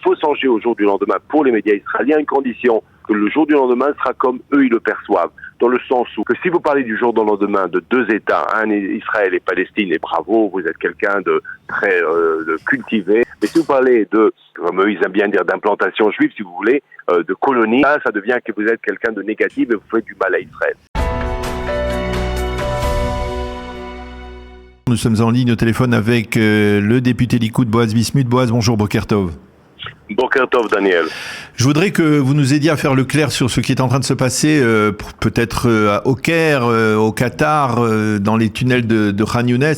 faut songer au jour du lendemain pour les médias israéliens à une condition, que le jour du lendemain sera comme eux ils le perçoivent. Dans le sens où, que si vous parlez du jour du lendemain de deux États, Israël et Palestine, et bravo, vous êtes quelqu'un de très cultivé, mais si vous parlez de, comme eux ils aiment bien dire, d'implantation juive, si vous voulez, de colonie, là, ça devient que vous êtes quelqu'un de négatif et vous faites du mal à Israël. Nous sommes en ligne au téléphone avec le député Likoud, Boaz Bismuth. Boaz, bonjour, Boker Tov. Boker Tov, Daniel. Je voudrais que vous nous aidiez à faire le clair sur ce qui est en train de se passer, peut-être au Caire, au Qatar, dans les tunnels de Khan Younes,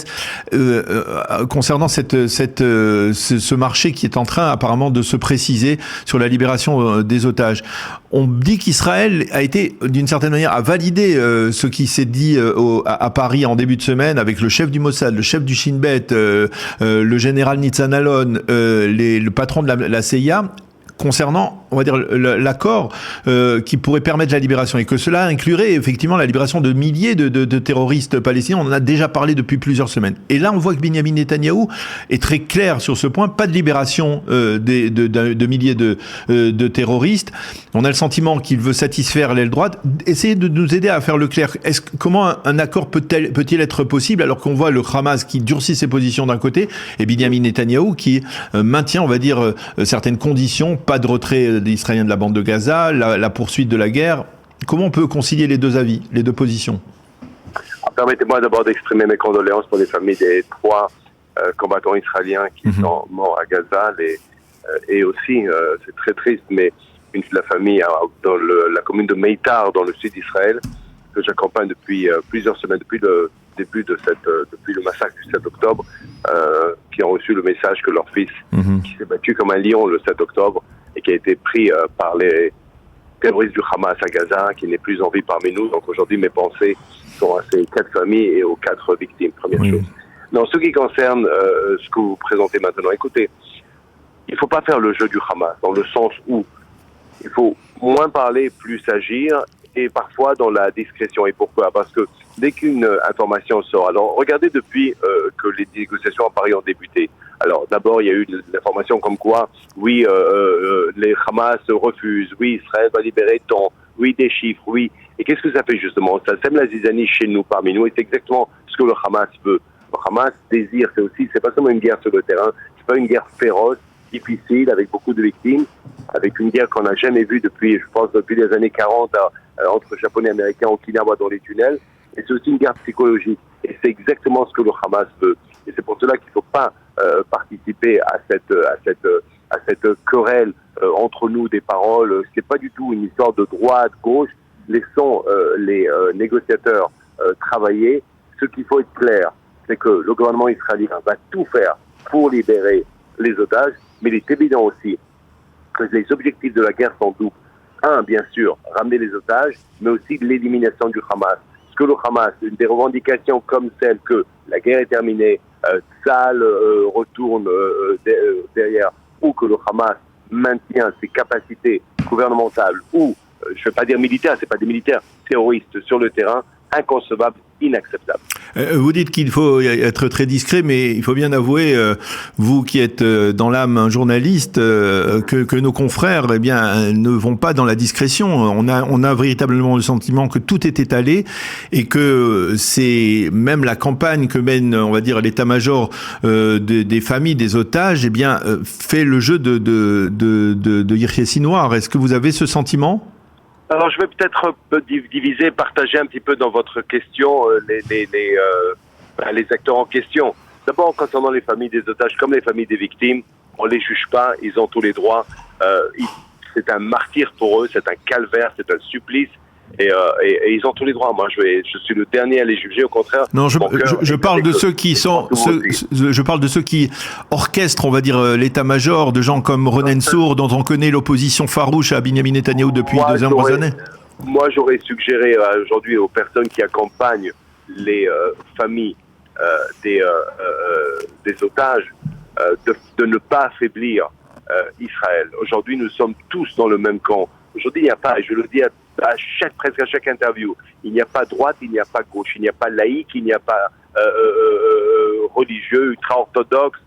concernant ce marché qui est en train apparemment de se préciser sur la libération des otages. On dit qu'Israël a été, d'une certaine manière, a validé ce qui s'est dit à Paris en début de semaine avec le chef du Mossad, le chef du Shin Bet, le général Nitzan Alon, le patron de la CIA, concernant, on va dire, l'accord qui pourrait permettre la libération, et que cela inclurait effectivement la libération de milliers de terroristes palestiniens. On en a déjà parlé depuis plusieurs semaines. Et là, on voit que Benyamin Netanyahou est très clair sur ce point. Pas de libération de milliers de terroristes. On a le sentiment qu'il veut satisfaire l'aile droite. Essayez de nous aider à faire le clair. Comment un accord peut-il être possible alors qu'on voit le Hamas qui durcit ses positions d'un côté et Benyamin Netanyahou qui maintient, on va dire, certaines conditions, pas de retrait des Israéliens de la bande de Gaza, la poursuite de la guerre. Comment on peut concilier les deux avis, les deux positions? Permettez-moi d'abord d'exprimer mes condoléances pour les familles des 3 combattants israéliens qui sont morts à Gaza. Et aussi, c'est très triste, mais la famille dans la commune de Meitar, dans le sud d'Israël, que j'accompagne depuis plusieurs semaines, depuis le début depuis le massacre du 7 octobre, qui ont reçu le message que leur fils, qui s'est battu comme un lion le 7 octobre, et qui a été pris par les terroristes du Hamas à Gaza, qui n'est plus en vie parmi nous. Donc aujourd'hui, mes pensées sont à ces 4 familles et aux 4 victimes, première chose. Dans ce qui concerne ce que vous présentez maintenant, écoutez, il ne faut pas faire le jeu du Hamas, dans le sens où il faut moins parler, plus agir, et parfois dans la discrétion. Et pourquoi? Parce que dès qu'une information sort, alors regardez depuis que les négociations à Paris ont débuté. Alors d'abord, il y a eu l'information comme quoi, oui, les Hamas refusent, oui, Israël va libérer tant, oui, des chiffres, oui. Et qu'est-ce que ça fait justement? Ça sème la zizanie chez nous, parmi nous, et c'est exactement ce que le Hamas veut. Le Hamas désire, c'est pas seulement une guerre sur le terrain, c'est pas une guerre féroce, difficile, avec beaucoup de victimes, avec une guerre qu'on n'a jamais vue depuis les années 40 entre Japonais et Américains au Okinawa dans les tunnels. Et c'est aussi une guerre psychologique. Et c'est exactement ce que le Hamas veut. Et c'est pour cela qu'il ne faut pas participer à cette querelle entre nous des paroles. C'est pas du tout une histoire de droite, gauche. Laissons les négociateurs travailler. Ce qu'il faut être clair, c'est que le gouvernement israélien va tout faire pour libérer les otages, mais il est évident aussi que les objectifs de la guerre sont doubles. Un, bien sûr, ramener les otages, mais aussi l'élimination du Hamas. Parce que le Hamas, une des revendications comme celle que la guerre est terminée, Tzahal retourne derrière, ou que le Hamas maintient ses capacités gouvernementales, ou, je ne vais pas dire militaires, c'est pas des militaires terroristes sur le terrain, inconcevable, inacceptable. Vous dites qu'il faut être très discret, mais il faut bien avouer, vous qui êtes dans l'âme un journaliste, que nos confrères, eh bien, ne vont pas dans la discrétion. On a véritablement le sentiment que tout est étalé et que c'est même la campagne que mène, on va dire, l'état-major des familles des otages, eh bien, fait le jeu de Yirkessi noir. Est-ce que vous avez ce sentiment? Alors, je vais peut-être diviser, partager un petit peu dans votre question les acteurs en question. D'abord, concernant les familles des otages, comme les familles des victimes, on les juge pas, ils ont tous les droits. C'est un martyre pour eux, c'est un calvaire, c'est un supplice. Et ils ont tous les droits. Moi, je suis le dernier à les juger. Au contraire. Non, je parle de ceux qui sont, je parle de ceux qui orchestrent, on va dire, l'état-major, de gens comme Ronen Sour, dont on connaît l'opposition farouche à Benyamin Netanyahou depuis 2 nombreuses années. Moi, j'aurais suggéré aujourd'hui aux personnes qui accompagnent les familles des otages de ne pas affaiblir Israël. Aujourd'hui, nous sommes tous dans le même camp. Aujourd'hui, il n'y a pas, et je le dis presque à chaque interview, il n'y a pas droite, il n'y a pas gauche, il n'y a pas laïque, il n'y a pas religieux, ultra-orthodoxe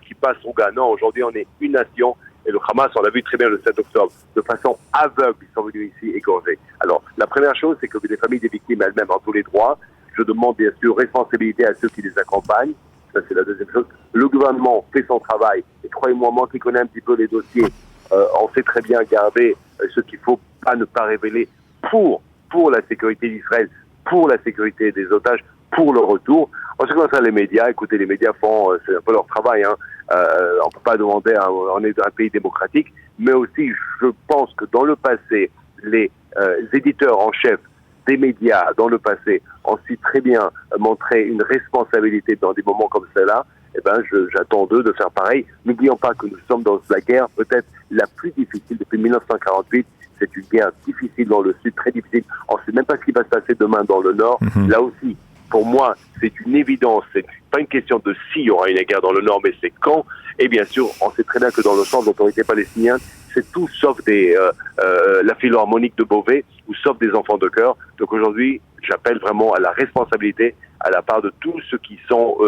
qui passe son gars. Non, aujourd'hui, on est une nation Et le Hamas, on l'a vu très bien le 7 octobre, de façon aveugle, ils sont venus ici égorger. Alors, la première chose, c'est que les familles des victimes elles-mêmes ont tous les droits. Je demande bien sûr responsabilité à ceux qui les accompagnent. Ça, c'est la deuxième chose. Le gouvernement fait son travail. Et croyez-moi, moi qui connais un petit peu les dossiers, on sait très bien garder ce qu'il faut ne pas révéler pour la sécurité d'Israël, pour la sécurité des otages, pour le retour. En ce qui concerne les médias, écoutez, les médias font, c'est un peu leur travail, hein. On peut pas demander, on est un pays démocratique, mais aussi, je pense que dans le passé, les éditeurs en chef des médias, dans le passé, ont su très bien montrer une responsabilité dans des moments comme cela. Eh ben, j'attends d'eux de faire pareil. N'oublions pas que nous sommes dans la guerre peut-être la plus difficile depuis 1948. C'est une guerre difficile dans le sud, très difficile. On ne sait même pas ce qui va se passer demain dans le nord. Là aussi, pour moi, c'est une évidence. C'est pas une question de si il y aura une guerre dans le nord, mais c'est quand. Et bien sûr, on sait très bien que dans le centre de l'autorité palestinienne, c'est tout sauf la philharmonique de Beauvais ou sauf des enfants de cœur. Donc aujourd'hui, j'appelle vraiment à la responsabilité à la part de tous ceux qui sont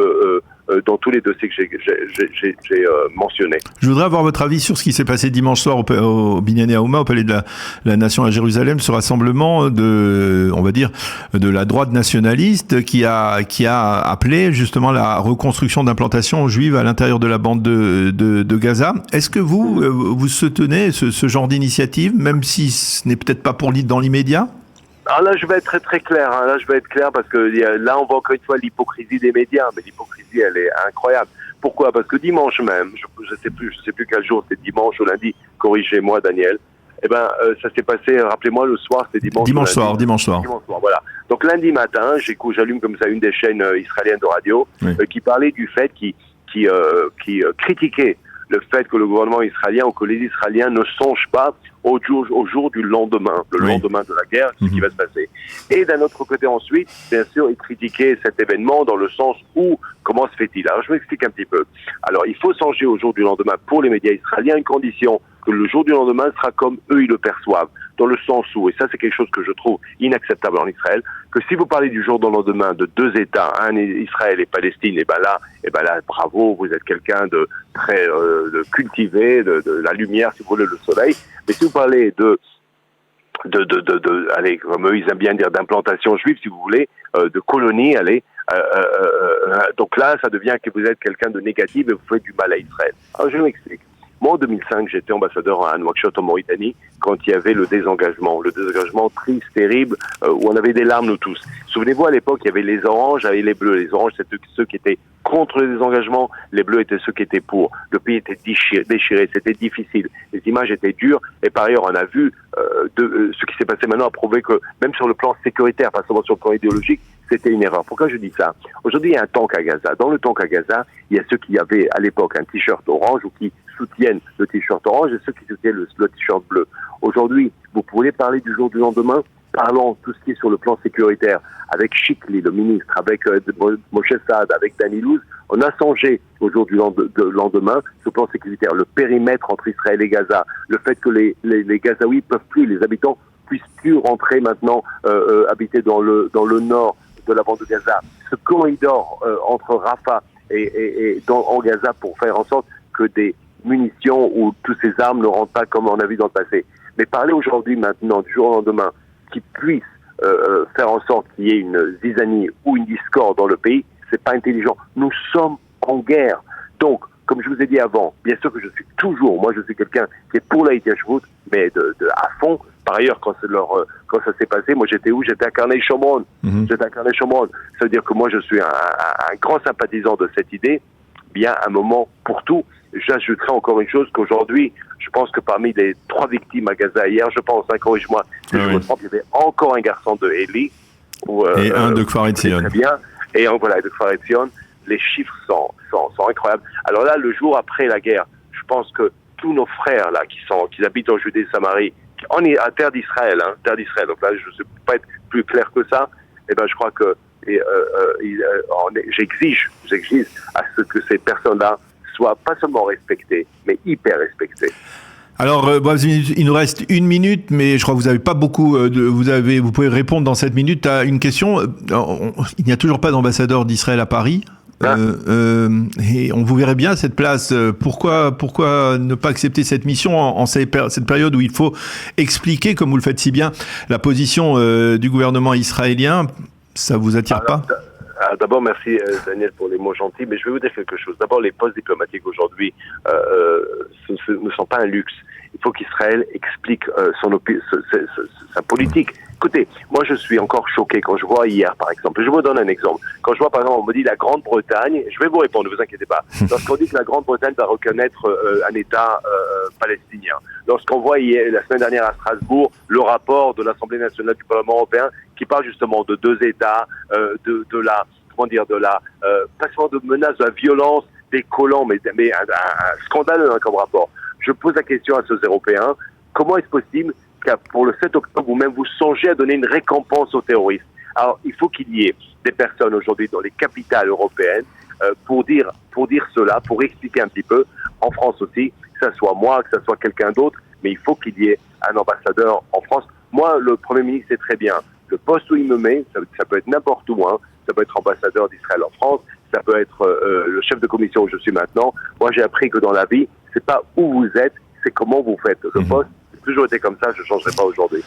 dans tous les dossiers que j'ai mentionnés. Je voudrais avoir votre avis sur ce qui s'est passé dimanche soir au Binyané Haouma, au Palais de la Nation à Jérusalem, ce rassemblement de la droite nationaliste qui a appelé justement la reconstruction d'implantations juives à l'intérieur de la bande de Gaza. Est-ce que vous soutenez ce genre d'initiative, même si ce n'est peut-être pas dans l'immédiat? Alors là, je vais être très très clair. Hein. Là, je vais être clair parce que là, on voit encore une fois l'hypocrisie des médias. Mais l'hypocrisie, elle est incroyable. Pourquoi? Parce que dimanche même, je sais plus quel jour, c'est dimanche ou lundi. Corrigez-moi, Daniel. Eh ben, ça s'est passé. Rappelez-moi, le soir, c'était dimanche. Dimanche soir. Voilà. Donc lundi matin, j'allume comme ça une des chaînes israéliennes de radio qui parlait du fait qui critiquait le fait que le gouvernement israélien ou que les Israéliens ne songent pas au jour du lendemain, lendemain de la guerre, ce qui va se passer. Et d'un autre côté ensuite, bien sûr, il critiquait cet événement dans le sens où, comment se fait-il? Alors je m'explique un petit peu. Alors il faut songer au jour du lendemain pour les médias israéliens, une condition que le jour du lendemain sera comme eux ils le perçoivent, dans le sens où, et ça c'est quelque chose que je trouve inacceptable en Israël, que si vous parlez du jour du lendemain de deux États, Israël et Palestine, et ben là, bravo, vous êtes quelqu'un de très de cultivé, de la lumière, si vous voulez, le soleil. Mais si vous parlez allez, comme eux ils aiment bien dire d'implantation juive, si vous voulez, de colonie, allez, donc là, ça devient que vous êtes quelqu'un de négatif et vous faites du mal à Israël. Alors je m'explique. Moi, en 2005, j'étais ambassadeur à Nouakchott en Mauritanie quand il y avait le désengagement triste, terrible, où on avait des larmes nous tous. Souvenez-vous, à l'époque, il y avait les oranges et les bleus. Les oranges, c'était ceux qui étaient contre le désengagement, les bleus étaient ceux qui étaient pour. Le pays était déchiré, c'était difficile. Les images étaient dures et par ailleurs, on a vu ce qui s'est passé maintenant a prouvé que même sur le plan sécuritaire, pas seulement sur le plan idéologique, c'était une erreur. Pourquoi je dis ça? Aujourd'hui, il y a un tank à Gaza. Dans le tank à Gaza, il y a ceux qui avaient à l'époque un t-shirt orange ou qui soutiennent le t-shirt orange et ceux qui soutiennent le t-shirt bleu. Aujourd'hui, vous pouvez parler du jour du lendemain. Parlons tout ce qui est sur le plan sécuritaire avec Chikli, le ministre, avec Moshe Saad, avec Danny Louz. On a songé au jour du lendemain sur le plan sécuritaire, le périmètre entre Israël et Gaza, le fait que les Gazaouis peuvent plus, les habitants puissent plus rentrer maintenant habiter dans le nord de la bande de Gaza. Ce corridor entre Rafah et en Gaza pour faire en sorte que des munitions ou toutes ces armes ne rentrent pas comme on a vu dans le passé. Mais parler aujourd'hui, maintenant, du jour au lendemain, qui puisse faire en sorte qu'il y ait une zizanie ou une discorde dans le pays, c'est pas intelligent. Nous sommes en guerre. Donc, comme je vous ai dit avant, bien sûr que je suis quelqu'un qui est pour la Hitchwood, mais à fond. Par ailleurs, quand ça s'est passé, moi j'étais où? J'étais à Karnei-Shomron. J'étais à Karnei-Shomron. Ça veut dire que moi je suis un grand sympathisant de cette idée. Bien, un moment pour tout. J'ajouterai encore une chose qu'aujourd'hui, je pense que parmi les 3 victimes à Gaza hier, je pense, corrige-moi, si je me trompe, il y avait encore un garçon de Eli. Et un de Kfar Etzion. Très bien. Et voilà, de Kfar Etzion. Les chiffres sont incroyables. Alors là, le jour après la guerre, je pense que tous nos frères là qui habitent en Judée et Samarie, on est à terre d'Israël, donc là, je ne sais pas être plus clair que ça. Eh ben, je crois que j'exige à ce que ces personnes-là soient pas seulement respectées, mais hyper respectées. Alors, il nous reste 1 minute, mais je crois que vous n'avez pas beaucoup vous pouvez répondre dans cette minute à une question. Il n'y a toujours pas d'ambassadeur d'Israël à Paris. Et on vous verrait bien à cette place. Pourquoi ne pas accepter cette mission en cette période où il faut expliquer, comme vous le faites si bien, la position du gouvernement israélien? Ça vous attire pas? D'abord, merci Daniel pour les mots gentils, mais je vais vous dire quelque chose. D'abord, les postes diplomatiques aujourd'hui ne sont pas un luxe. Il faut qu'Israël explique sa politique. Écoutez, moi je suis encore choqué quand je vois hier, par exemple, je vous donne un exemple. Quand je vois, par exemple, on me dit la Grande-Bretagne, je vais vous répondre, ne vous inquiétez pas. Lorsqu'on dit que la Grande-Bretagne va reconnaître un État palestinien, lorsqu'on voit hier, la semaine dernière à Strasbourg, le rapport de l'Assemblée nationale du Parlement européen qui parle justement de deux États, de la pas seulement de menace, de la violence des colons, mais un scandaleux comme rapport. Je pose la question à ceux Européens, comment est-ce possible qu'à pour le 7 octobre, vous-même, vous songez à donner une récompense aux terroristes? Alors, il faut qu'il y ait des personnes aujourd'hui dans les capitales européennes pour dire cela, pour expliquer un petit peu, en France aussi, que ce soit moi, que ce soit quelqu'un d'autre, mais il faut qu'il y ait un ambassadeur en France. Moi, le Premier ministre sait très bien, le poste où il me met, ça peut être n'importe où, hein, ça peut être ambassadeur d'Israël en France, ça peut être le chef de commission où je suis maintenant. Moi, j'ai appris que dans la vie, c'est pas où vous êtes, c'est comment vous faites. Le poste, c'est toujours été comme ça, je ne changerai pas aujourd'hui.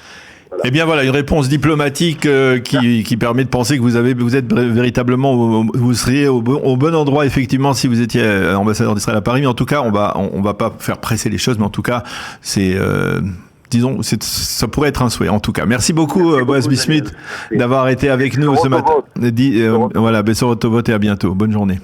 Voilà. Eh bien voilà, une réponse diplomatique qui permet de penser que vous êtes véritablement, vous seriez au bon endroit effectivement si vous étiez ambassadeur d'Israël à Paris. Mais en tout cas, on va pas faire presser les choses, mais en tout cas, c'est disons, ça pourrait être un souhait. En tout cas, merci beaucoup, Boaz Bismuth, d'avoir été avec nous ce matin. Voilà, Bessorot Tovot et à bientôt. Bonne journée.